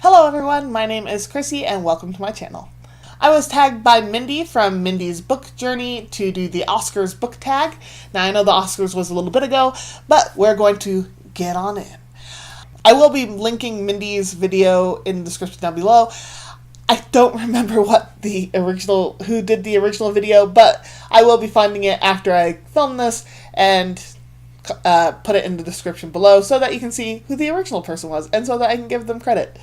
Hello everyone, my name is Chrissy and welcome to my channel. I was tagged by Mindy from Mindy's Book Journey to do the Oscars book tag. Now I know the Oscars was a little bit ago, but we're going to get on in. I will be linking Mindy's video in the description down below. I don't remember who did the original video, but I will be finding it after I film this and put it in the description below so that you can see who the original person was and so that I can give them credit.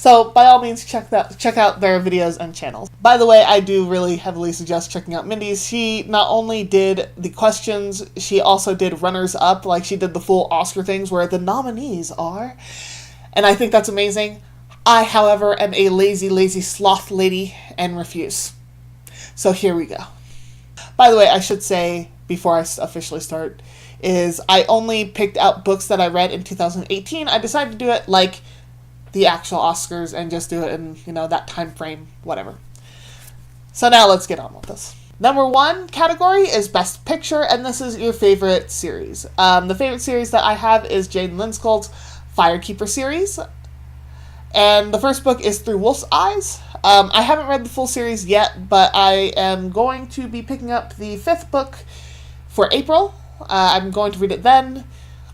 So by all means, check out their videos and channels. By the way, I do really heavily suggest checking out Mindy's. She not only did the questions, she also did runners-up, like she did the full Oscar things where the nominees are. And I think that's amazing. I, however, am a lazy sloth lady and refuse. So here we go. By the way, I should say, before I officially start, is I only picked out books that I read in 2018. I decided to do it like the actual Oscars and just do it in, that time frame, whatever. So now let's get on with this. Number 1 category is Best Picture, and this is your favorite series. The favorite series that I have is Jane Lindskold's Firekeeper series. And the first book is Through Wolf's Eyes. I haven't read the full series yet, but I am going to be picking up the 5th book for April. I'm going to read it then,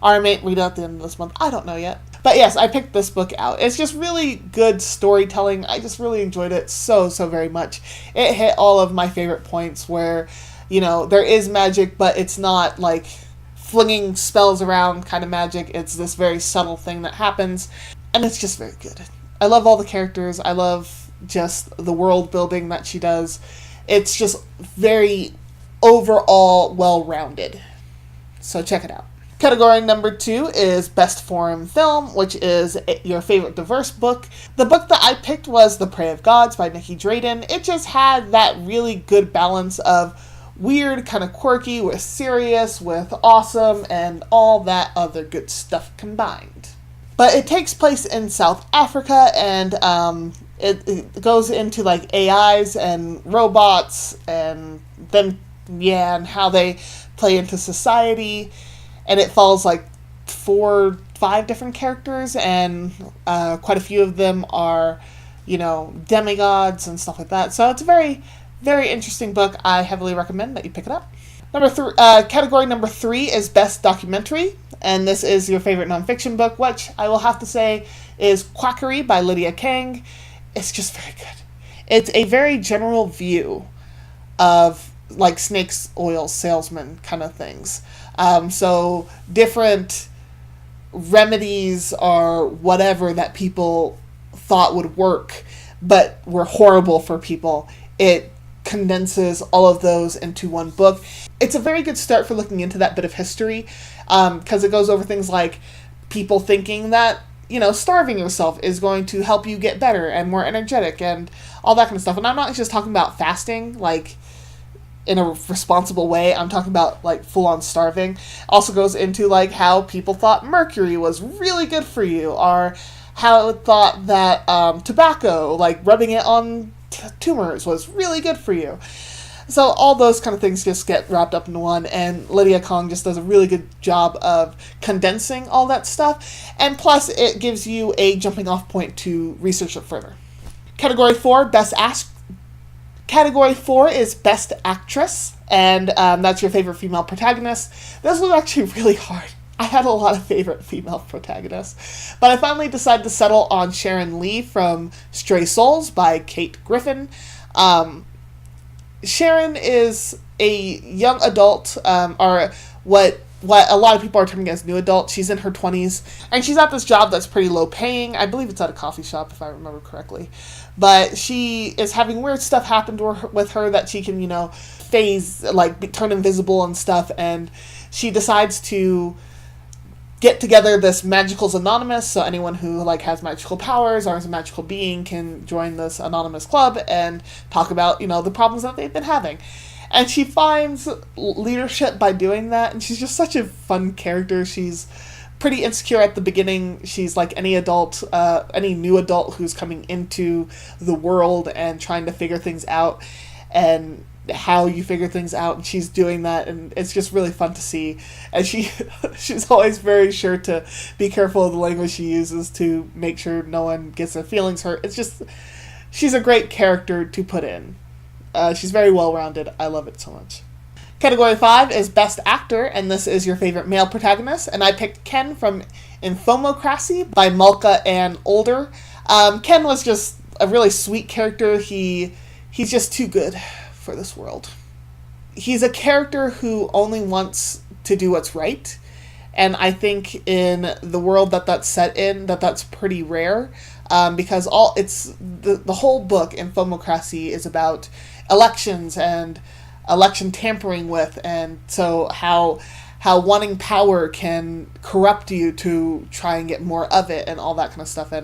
or I may read it at the end of this month. I don't know yet. But yes, I picked this book out. It's just really good storytelling. I just really enjoyed it so very much. It hit all of my favorite points where, there is magic, but it's not like flinging spells around kind of magic. It's this very subtle thing that happens, and it's just very good. I love all the characters. I love just the world building that she does. It's just very overall well-rounded. So check it out. Category number 2 is Best Foreign Film, which is your favorite diverse book. The book that I picked was The Prey of Gods by Nikki Drayden. It just had that really good balance of weird, kind of quirky, with serious, with awesome, and all that other good stuff combined. But it takes place in South Africa, and it goes into like AIs and robots and them, and how they play into society. And it follows like 4-5 different characters, and quite a few of them are, demigods and stuff like that. So it's a very, very interesting book. I heavily recommend that you pick it up. Category number 3 is Best Documentary, and this is your favorite nonfiction book, which I will have to say is Quackery by Lydia Kang. It's just very good. It's a very general view of like snakes oil salesman kind of things. So different remedies or whatever that people thought would work but were horrible for people, it condenses all of those into one book. It's a very good start for looking into that bit of history, because it goes over things like people thinking that starving yourself is going to help you get better and more energetic and all that kind of stuff. And I'm not just talking about fasting like in a responsible way. I'm talking about like full-on starving. Also goes into like how people thought mercury was really good for you, or how it thought that tobacco, like rubbing it on tumors, was really good for you. So all those kind of things just get wrapped up in one, and Lydia Kang just does a really good job of condensing all that stuff, and plus it gives you a jumping off point to research it further. Category 4 is Best Actress, and that's your favorite female protagonist. This was actually really hard. I had a lot of favorite female protagonists, but I finally decided to settle on Sharon Lee from Stray Souls by Kate Griffin. Sharon is a young adult, or what a lot of people are terming as new adult. She's in her 20s, and she's at this job that's pretty low paying. I believe it's at a coffee shop, if I remember correctly. But she is having weird stuff happen to her, with her, that she can, phase, like turn invisible and stuff, and she decides to get together this Magicals Anonymous, so anyone who has magical powers or is a magical being can join this anonymous club and talk about, the problems that they've been having. And she finds leadership by doing that, and she's just such a fun character. She's pretty insecure at the beginning. She's like any adult, any new adult who's coming into the world and trying to figure things out. And how you figure things out, and she's doing that, and it's just really fun to see. And she's always very sure to be careful of the language she uses to make sure no one gets their feelings hurt. It's just, she's a great character to put in. She's very well-rounded. I love it so much. Category 5 is Best Actor, and this is your favorite male protagonist, and I picked Ken from Infomocracy by Malka and Older. Ken was just a really sweet character. He's just too good for this world. He's a character who only wants to do what's right, and I think in the world that's set in, that's pretty rare, because the whole book, Infomocracy, is about elections and election tampering with, and so how wanting power can corrupt you to try and get more of it and all that kind of stuff.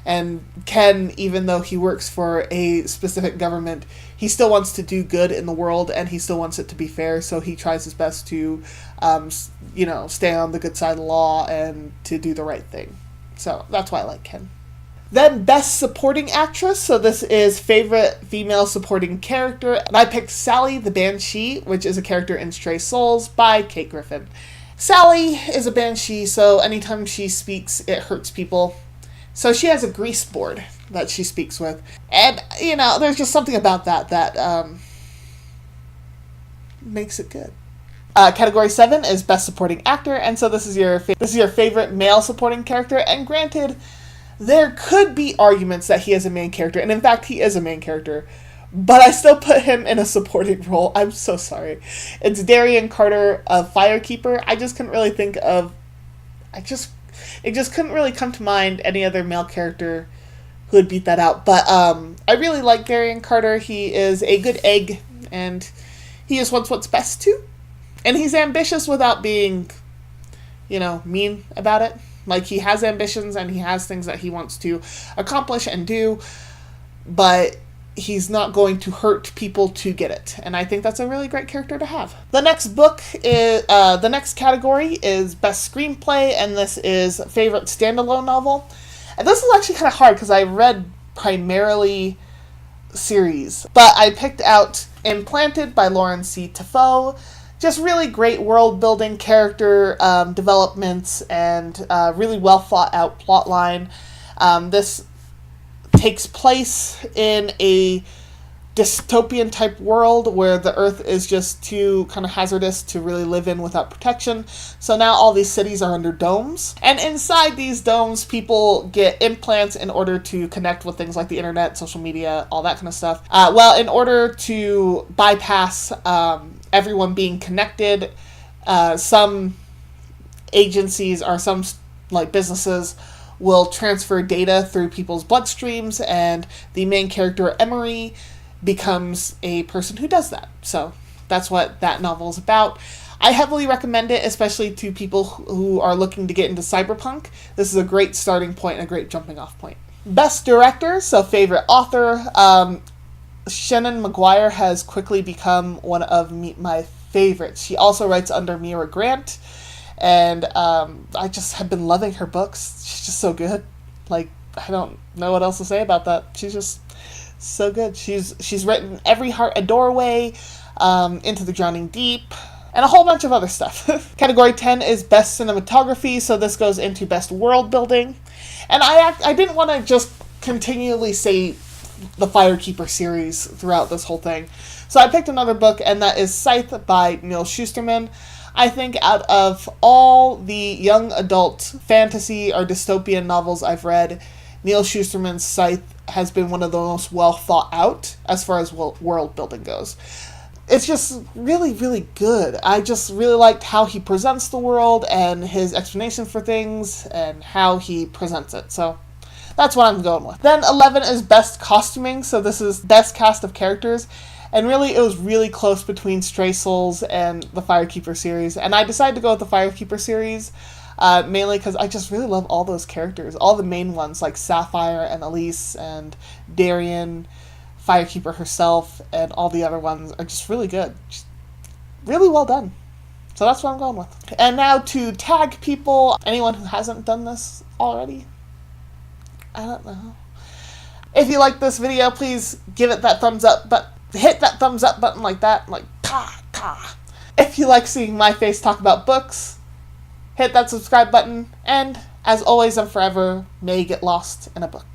And Ken, even though he works for a specific government, he still wants to do good in the world, and he still wants it to be fair, so he tries his best to stay on the good side of the law and to do the right thing. So that's why I like Ken. Then Best Supporting Actress, so this is Favorite Female Supporting Character, and I picked Sally the Banshee, which is a character in Stray Souls by Kate Griffin. Sally is a banshee, so anytime she speaks, it hurts people. So she has a grease board that she speaks with, and, there's just something about that makes it good. Category 7 is Best Supporting Actor, and so this is your favorite male supporting character, and granted, there could be arguments that he is a main character, and in fact, he is a main character, but I still put him in a supporting role. I'm so sorry. It's Darian Carter of Firekeeper. I just couldn't really think of... It just couldn't really come to mind any other male character who would beat that out, but I really like Darian Carter. He is a good egg, and he just wants what's best, too. And he's ambitious without being, mean about it. Like, he has ambitions and he has things that he wants to accomplish and do, but he's not going to hurt people to get it. And I think that's a really great character to have. The next category is Best Screenplay, and this is Favorite Standalone Novel. And this is actually kind of hard because I read primarily series, but I picked out Implanted by Lauren C. Tafoe. Just really great world-building, character developments, and really well-thought-out plotline. This takes place in a dystopian-type world where the Earth is just too kind of hazardous to really live in without protection. So now all these cities are under domes. And inside these domes, people get implants in order to connect with things like the internet, social media, all that kind of stuff. In order to bypass... everyone being connected, some agencies or some businesses will transfer data through people's bloodstreams, and the main character, Emery, becomes a person who does that. So that's what that novel is about. I heavily recommend it, especially to people who are looking to get into cyberpunk. This is a great starting point and a great jumping off point. Best Director, so favorite author, Shannon McGuire has quickly become one of my favorites. She also writes under Mira Grant, and I just have been loving her books. She's just so good. I don't know what else to say about that. She's just so good. She's written Every Heart a Doorway, Into the Drowning Deep, and a whole bunch of other stuff. Category 10 is Best Cinematography, so this goes into Best World Building. And I didn't want to just continually say the Firekeeper series throughout this whole thing. So I picked another book, and that is Scythe by Neil Shusterman. I think out of all the young adult fantasy or dystopian novels I've read, Neil Shusterman's Scythe has been one of the most well thought out as far as world building goes. It's just really, really good. I just really liked how he presents the world and his explanation for things and how he presents it. So that's what I'm going with. Then 11 is Best Costuming, so this is Best Cast of Characters. And really, it was really close between Stray Souls and the Firekeeper series. And I decided to go with the Firekeeper series, mainly because I just really love all those characters. All the main ones, like Sapphire and Elise and Darian, Firekeeper herself, and all the other ones are just really good. Just really well done. So that's what I'm going with. And now to tag people. Anyone who hasn't done this already? I don't know. If you like this video, please give it that thumbs up. But hit that thumbs up button like that, like ka ka. If you like seeing my face talk about books, hit that subscribe button, and as always and forever, may you get lost in a book.